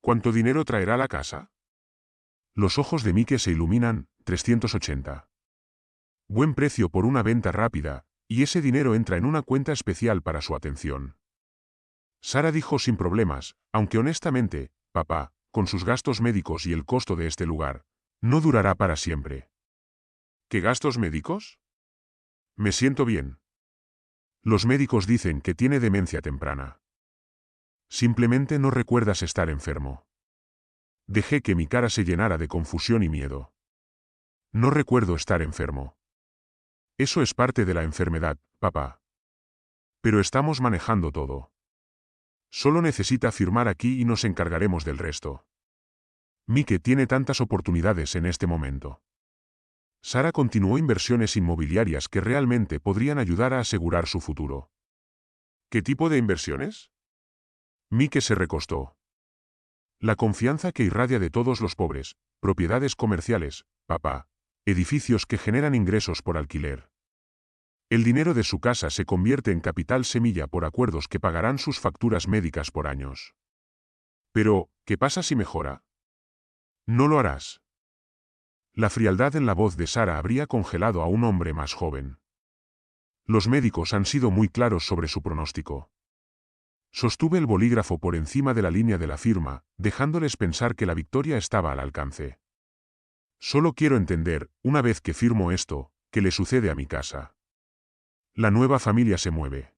¿Cuánto dinero traerá la casa? Los ojos de Mike se iluminan, 380. Buen precio por una venta rápida, y ese dinero entra en una cuenta especial para su atención. Sara dijo sin problemas, aunque honestamente, papá, con sus gastos médicos y el costo de este lugar, no durará para siempre. ¿Qué gastos médicos? Me siento bien. Los médicos dicen que tiene demencia temprana. Simplemente no recuerdas estar enfermo. Dejé que mi cara se llenara de confusión y miedo. No recuerdo estar enfermo. Eso es parte de la enfermedad, papá. Pero estamos manejando todo. Solo necesita firmar aquí y nos encargaremos del resto. Mike tiene tantas oportunidades en este momento. Sara continuó inversiones inmobiliarias que realmente podrían ayudar a asegurar su futuro. ¿Qué tipo de inversiones? Mike se recostó. La confianza que irradia de todos los pobres, propiedades comerciales, papá, edificios que generan ingresos por alquiler. El dinero de su casa se convierte en capital semilla por acuerdos que pagarán sus facturas médicas por años. Pero, ¿qué pasa si mejora? No lo harás. La frialdad en la voz de Sara habría congelado a un hombre más joven. Los médicos han sido muy claros sobre su pronóstico. Sostuve el bolígrafo por encima de la línea de la firma, dejándoles pensar que la victoria estaba al alcance. Solo quiero entender, una vez que firmo esto, qué le sucede a mi casa. La nueva familia se mueve.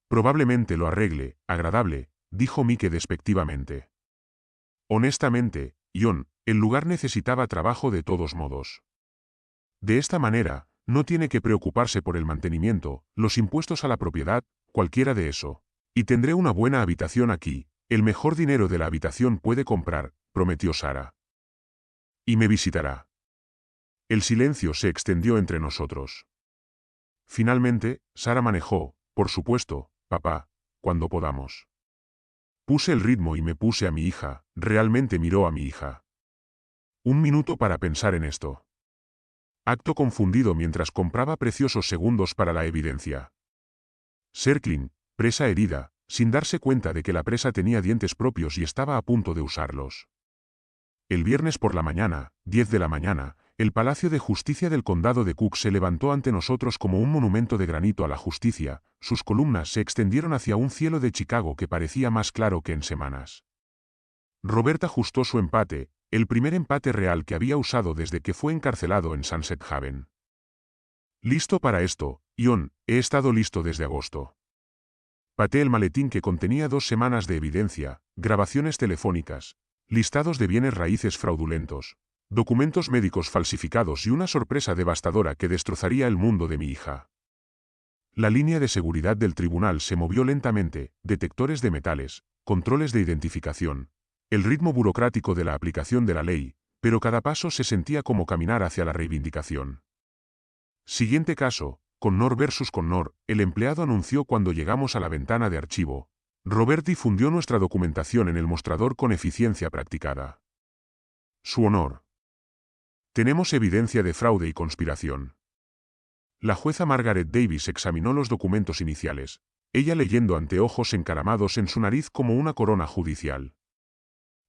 Probablemente lo arregle, agradable, dijo Mike despectivamente. Honestamente, John, el lugar necesitaba trabajo de todos modos. De esta manera, no tiene que preocuparse por el mantenimiento, los impuestos a la propiedad, cualquiera de eso. Y tendré una buena habitación aquí, el mejor dinero de la habitación puede comprar, prometió Sara. Y me visitará. El silencio se extendió entre nosotros. Finalmente, Sara manejó, por supuesto, papá, cuando podamos. Puse el ritmo y me puse a mi hija, realmente miró a mi hija. Un minuto para pensar en esto. Acto confundido mientras compraba preciosos segundos para la evidencia. Serklin, presa herida, sin darse cuenta de que la presa tenía dientes propios y estaba a punto de usarlos. El viernes por la mañana, 10 de la mañana, el Palacio de Justicia del Condado de Cook se levantó ante nosotros como un monumento de granito a la justicia, sus columnas se extendieron hacia un cielo de Chicago que parecía más claro que en semanas. Robert ajustó su empate, el primer empate real que había usado desde que fue encarcelado en Sunset Haven. ¿Listo para esto, John? He estado listo desde agosto. Pateé el maletín que contenía 2 semanas de evidencia, grabaciones telefónicas, listados de bienes raíces fraudulentos, documentos médicos falsificados y una sorpresa devastadora que destrozaría el mundo de mi hija. La línea de seguridad del tribunal se movió lentamente, detectores de metales, controles de identificación, el ritmo burocrático de la aplicación de la ley, pero cada paso se sentía como caminar hacia la reivindicación. Siguiente caso, Connor versus Connor, el empleado anunció cuando llegamos a la ventana de archivo. Robert difundió nuestra documentación en el mostrador con eficiencia practicada. Su honor. Tenemos evidencia de fraude y conspiración. La jueza Margaret Davis examinó los documentos iniciales, ella leyendo ante ojos encaramados en su nariz como una corona judicial.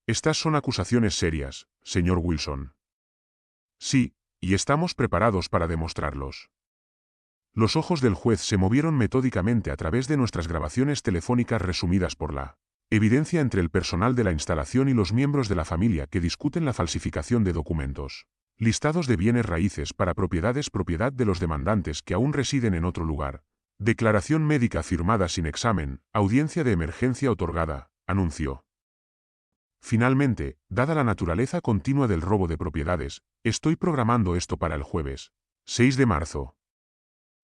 Estas son acusaciones serias, señor Wilson. Sí, y estamos preparados para demostrarlos. Los ojos del juez se movieron metódicamente a través de nuestras grabaciones telefónicas resumidas por la evidencia entre el personal de la instalación y los miembros de la familia que discuten la falsificación de documentos. Listados de bienes raíces para propiedades propiedad de los demandantes que aún residen en otro lugar. Declaración médica firmada sin examen, audiencia de emergencia otorgada, anunció. Finalmente, dada la naturaleza continua del robo de propiedades, estoy programando esto para el jueves, 6 de marzo.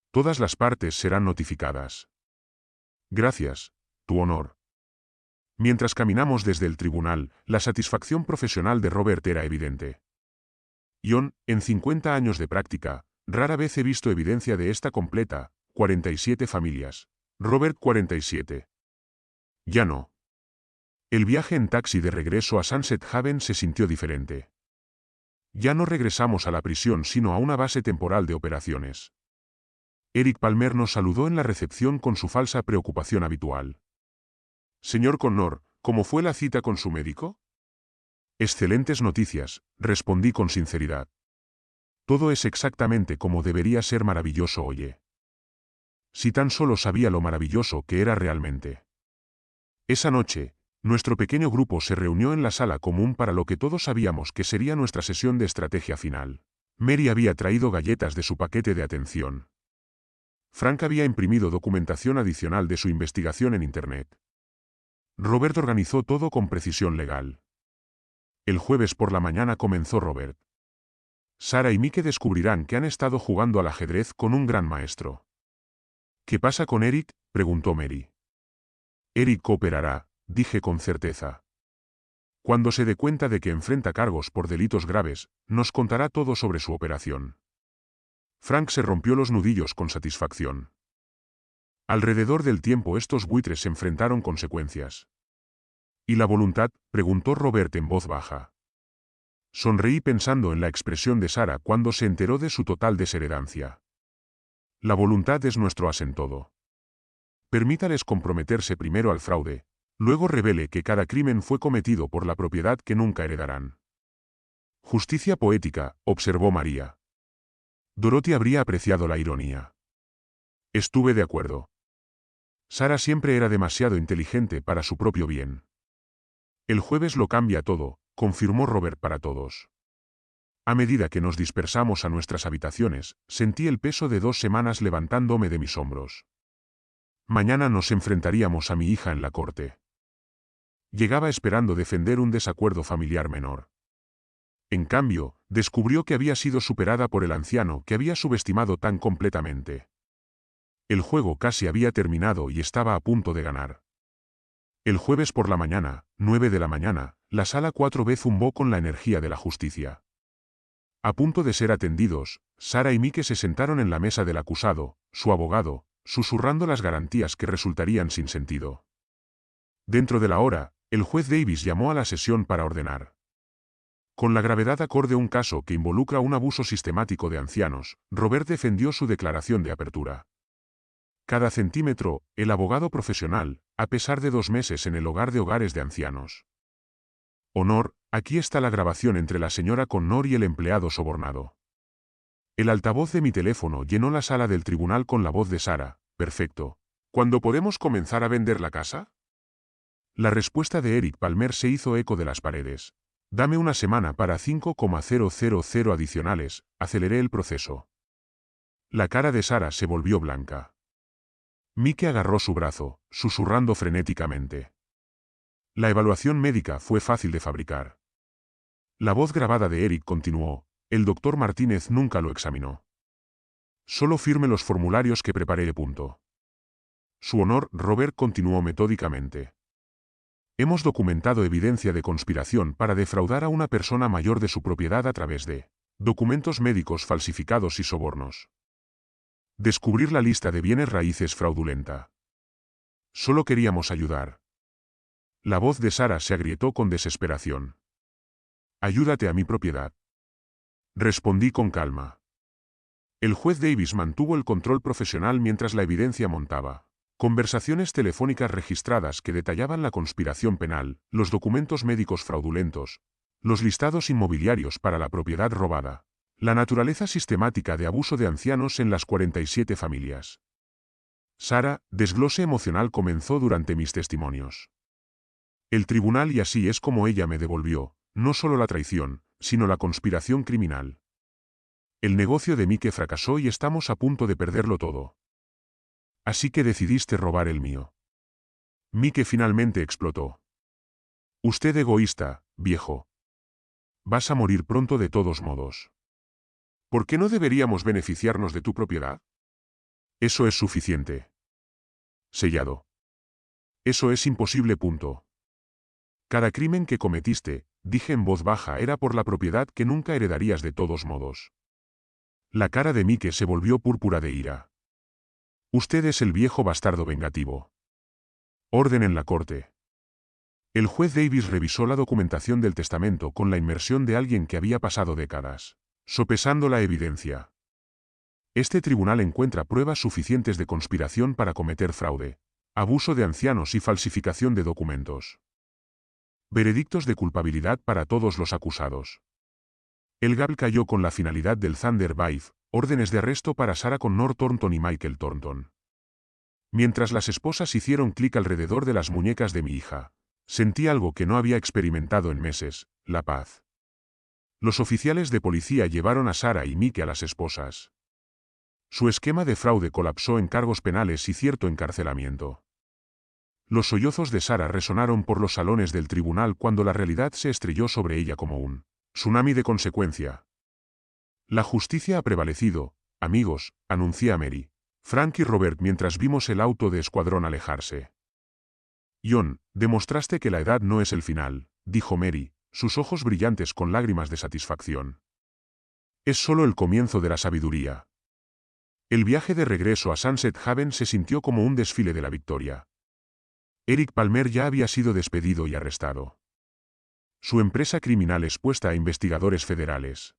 Todas las partes serán notificadas. Gracias, tu honor. Mientras caminamos desde el tribunal, la satisfacción profesional de Robert era evidente. John, en 50 años de práctica, Rara vez he visto evidencia de esta completa. 47 familias. Robert 47. Ya no. El viaje en taxi de regreso a Sunset Haven se sintió diferente. Ya no regresamos a la prisión sino a una base temporal de operaciones. Eric Palmer nos saludó en la recepción con su falsa preocupación habitual. Señor Connor, ¿cómo fue la cita con su médico? Excelentes noticias, respondí con sinceridad. Todo es exactamente como debería ser maravilloso, oye. Si tan solo sabía lo maravilloso que era realmente. Esa noche, nuestro pequeño grupo se reunió en la sala común para lo que todos sabíamos que sería nuestra sesión de estrategia final. Mary había traído galletas de su paquete de atención. Frank había imprimido documentación adicional de su investigación en Internet. Robert organizó todo con precisión legal. El jueves por la mañana comenzó Robert. Sarah y Mike descubrirán que han estado jugando al ajedrez con un gran maestro. ¿Qué pasa con Eric?, preguntó Mary. Eric cooperará, dije con certeza. Cuando se dé cuenta de que enfrenta cargos por delitos graves, nos contará todo sobre su operación. Frank se rompió los nudillos con satisfacción. Alrededor del tiempo estos buitres se enfrentaron consecuencias. ¿Y la voluntad?, preguntó Robert en voz baja. Sonreí pensando en la expresión de Sarah cuando se enteró de su total desheredancia. La voluntad es nuestro as en todo. Permítales comprometerse primero al fraude, luego revele que cada crimen fue cometido por la propiedad que nunca heredarán. Justicia poética, observó María. Dorothy habría apreciado la ironía. Estuve de acuerdo. Sarah siempre era demasiado inteligente para su propio bien. El jueves lo cambia todo, confirmó Robert para todos. A medida que nos dispersamos a nuestras habitaciones, sentí el peso de 2 semanas levantándome de mis hombros. Mañana nos enfrentaríamos a mi hija en la corte. Llegaba esperando defender un desacuerdo familiar menor. En cambio, descubrió que había sido superada por el anciano que había subestimado tan completamente. El juego casi había terminado y estaba a punto de ganar. El jueves por la mañana, 9 de la mañana, la sala 4B zumbó con la energía de la justicia. A punto de ser atendidos, Sarah y Mike se sentaron en la mesa del acusado, su abogado, susurrando las garantías que resultarían sin sentido. Dentro de la hora, el juez Davis llamó a la sesión para ordenar. Con la gravedad acorde a un caso que involucra un abuso sistemático de ancianos, Robert defendió su declaración de apertura. Cada centímetro, el abogado profesional, a pesar de 2 meses en el hogar de hogares de ancianos. Honor, aquí está la grabación entre la señora Connor y el empleado sobornado. El altavoz de mi teléfono llenó la sala del tribunal con la voz de Sarah. Perfecto. ¿Cuándo podemos comenzar a vender la casa? La respuesta de Eric Palmer se hizo eco de las paredes. Dame una semana para 5,000 adicionales, aceleré el proceso. La cara de Sarah se volvió blanca. Mike agarró su brazo, susurrando frenéticamente. La evaluación médica fue fácil de fabricar. La voz grabada de Eric continuó, el doctor Martínez nunca lo examinó. Solo firme los formularios que preparé. Su honor, Robert continuó metódicamente. Hemos documentado evidencia de conspiración para defraudar a una persona mayor de su propiedad a través de documentos médicos falsificados y sobornos. Descubrir la lista de bienes raíces fraudulenta. Solo queríamos ayudar. La voz de Sarah se agrietó con desesperación. Ayúdate a mi propiedad. Respondí con calma. El juez Davis mantuvo el control profesional mientras la evidencia montaba. Conversaciones telefónicas registradas que detallaban la conspiración penal, los documentos médicos fraudulentos, los listados inmobiliarios para la propiedad robada, la naturaleza sistemática de abuso de ancianos en las 47 familias. Sarah, desglose emocional comenzó durante mis testimonios. El tribunal y así es como ella me devolvió, no solo la traición, sino la conspiración criminal. El negocio de Mike fracasó y estamos a punto de perderlo todo. Así que decidiste robar el mío. Mike finalmente explotó. Usted egoísta, viejo. Vas a morir pronto de todos modos. ¿Por qué no deberíamos beneficiarnos de tu propiedad? Eso es suficiente. Sellado. Eso es imposible. Cada crimen que cometiste, dije en voz baja, era por la propiedad que nunca heredarías de todos modos. La cara de Mike se volvió púrpura de ira. Usted es el viejo bastardo vengativo. Orden en la corte. El juez Davis revisó la documentación del testamento con la inmersión de alguien que había pasado décadas, sopesando la evidencia. Este tribunal encuentra pruebas suficientes de conspiración para cometer fraude, abuso de ancianos y falsificación de documentos. Veredictos de culpabilidad para todos los acusados. El gavel cayó con la finalidad del Thunder Vibe, órdenes de arresto para Sarah Connor Thornton y Michael Thornton. Mientras las esposas hicieron clic alrededor de las muñecas de mi hija, sentí algo que no había experimentado en meses: la paz. Los oficiales de policía llevaron a Sarah y Mike a las esposas. Su esquema de fraude colapsó en cargos penales y cierto encarcelamiento. Los sollozos de Sarah resonaron por los salones del tribunal cuando la realidad se estrelló sobre ella como un tsunami de consecuencia. La justicia ha prevalecido, amigos, anuncié a Mary, Frank y Robert mientras vimos el auto de escuadrón alejarse. John, demostraste que la edad no es el final, dijo Mary, sus ojos brillantes con lágrimas de satisfacción. Es solo el comienzo de la sabiduría. El viaje de regreso a Sunset Haven se sintió como un desfile de la victoria. Eric Palmer ya había sido despedido y arrestado. Su empresa criminal expuesta a investigadores federales.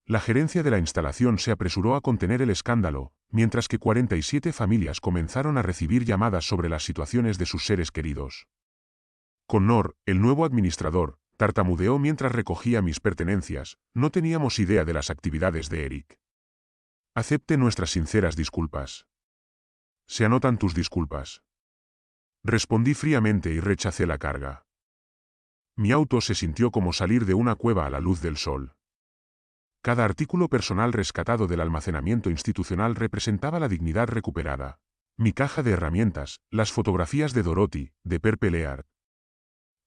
La gerencia de la instalación se apresuró a contener el escándalo, mientras que 47 familias comenzaron a recibir llamadas sobre las situaciones de sus seres queridos. Connor, el nuevo administrador, tartamudeó mientras recogía mis pertenencias. No teníamos idea de las actividades de Eric. Acepte nuestras sinceras disculpas. Se anotan tus disculpas. Respondí fríamente y rechacé la carga. Mi auto se sintió como salir de una cueva a la luz del sol. Cada artículo personal rescatado del almacenamiento institucional representaba la dignidad recuperada. Mi caja de herramientas, las fotografías de Dorothy, de Purple Heart.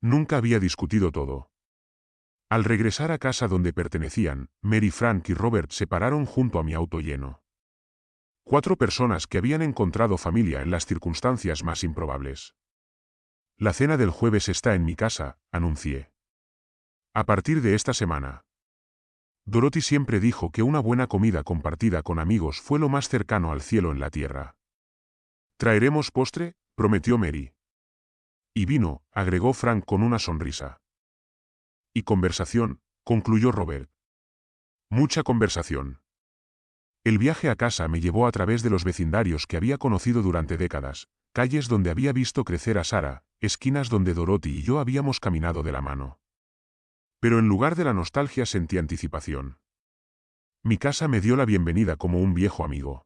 Nunca había discutido todo. Al regresar a casa donde pertenecían, Mary, Frank y Robert se pararon junto a mi auto lleno. 4 personas que habían encontrado familia en las circunstancias más improbables. La cena del jueves está en mi casa, anuncié. A partir de esta semana. Dorothy siempre dijo que una buena comida compartida con amigos fue lo más cercano al cielo en la tierra. Traeremos postre, prometió Mary. Y vino, agregó Frank con una sonrisa. Y conversación, concluyó Robert. Mucha conversación. El viaje a casa me llevó a través de los vecindarios que había conocido durante décadas, calles donde había visto crecer a Sarah, esquinas donde Dorothy y yo habíamos caminado de la mano. Pero en lugar de la nostalgia sentí anticipación. Mi casa me dio la bienvenida como un viejo amigo.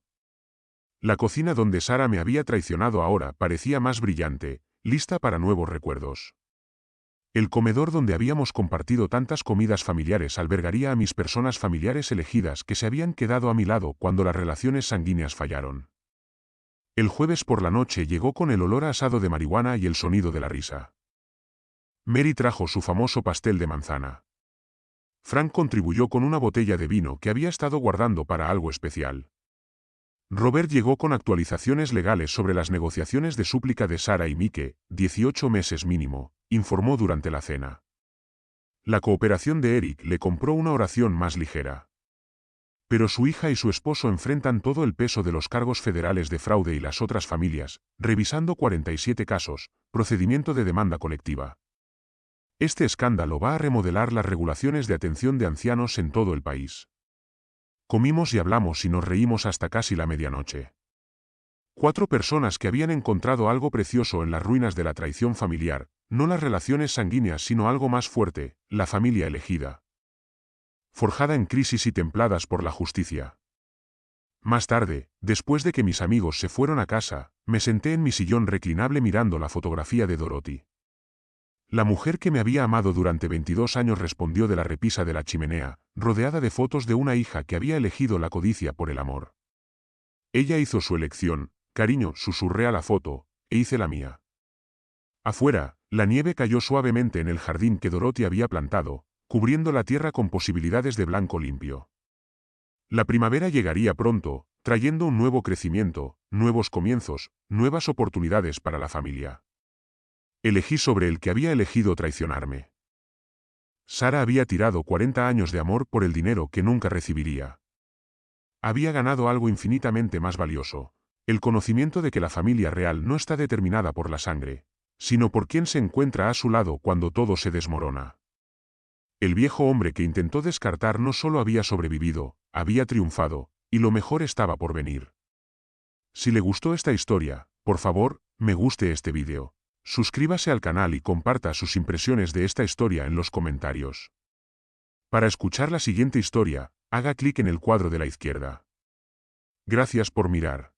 La cocina donde Sarah me había traicionado ahora parecía más brillante, lista para nuevos recuerdos. El comedor donde habíamos compartido tantas comidas familiares albergaría a mis personas familiares elegidas que se habían quedado a mi lado cuando las relaciones sanguíneas fallaron. El jueves por la noche llegó con el olor a asado de marihuana y el sonido de la risa. Mary trajo su famoso pastel de manzana. Frank contribuyó con una botella de vino que había estado guardando para algo especial. Robert llegó con actualizaciones legales sobre las negociaciones de súplica de Sarah y Mike, 18 meses mínimo, informó durante la cena. La cooperación de Eric le compró una oración más ligera. Pero su hija y su esposo enfrentan todo el peso de los cargos federales de fraude y las otras familias, revisando 47 casos, procedimiento de demanda colectiva. Este escándalo va a remodelar las regulaciones de atención de ancianos en todo el país. Comimos y hablamos y nos reímos hasta casi la medianoche. 4 personas que habían encontrado algo precioso en las ruinas de la traición familiar, no las relaciones sanguíneas sino algo más fuerte, la familia elegida. Forjada en crisis y templadas por la justicia. Más tarde, después de que mis amigos se fueron a casa, me senté en mi sillón reclinable mirando la fotografía de Dorothy. La mujer que me había amado durante 22 años respondió de la repisa de la chimenea, rodeada de fotos de una hija que había elegido la codicia por el amor. Ella hizo su elección, cariño, susurré a la foto, e hice la mía. Afuera, la nieve cayó suavemente en el jardín que Dorothy había plantado, cubriendo la tierra con posibilidades de blanco limpio. La primavera llegaría pronto, trayendo un nuevo crecimiento, nuevos comienzos, nuevas oportunidades para la familia. Elegí sobre el que había elegido traicionarme. Sarah había tirado 40 años de amor por el dinero que nunca recibiría. había ganado algo infinitamente más valioso: el conocimiento de que la familia real no está determinada por la sangre, sino por quien se encuentra a su lado cuando todo se desmorona. El viejo hombre que intentó descartar no solo había sobrevivido, había triunfado, y lo mejor estaba por venir. Si le gustó esta historia, por favor, me guste este vídeo. Suscríbase al canal y comparta sus impresiones de esta historia en los comentarios. Para escuchar la siguiente historia, haga clic en el cuadro de la izquierda. Gracias por mirar.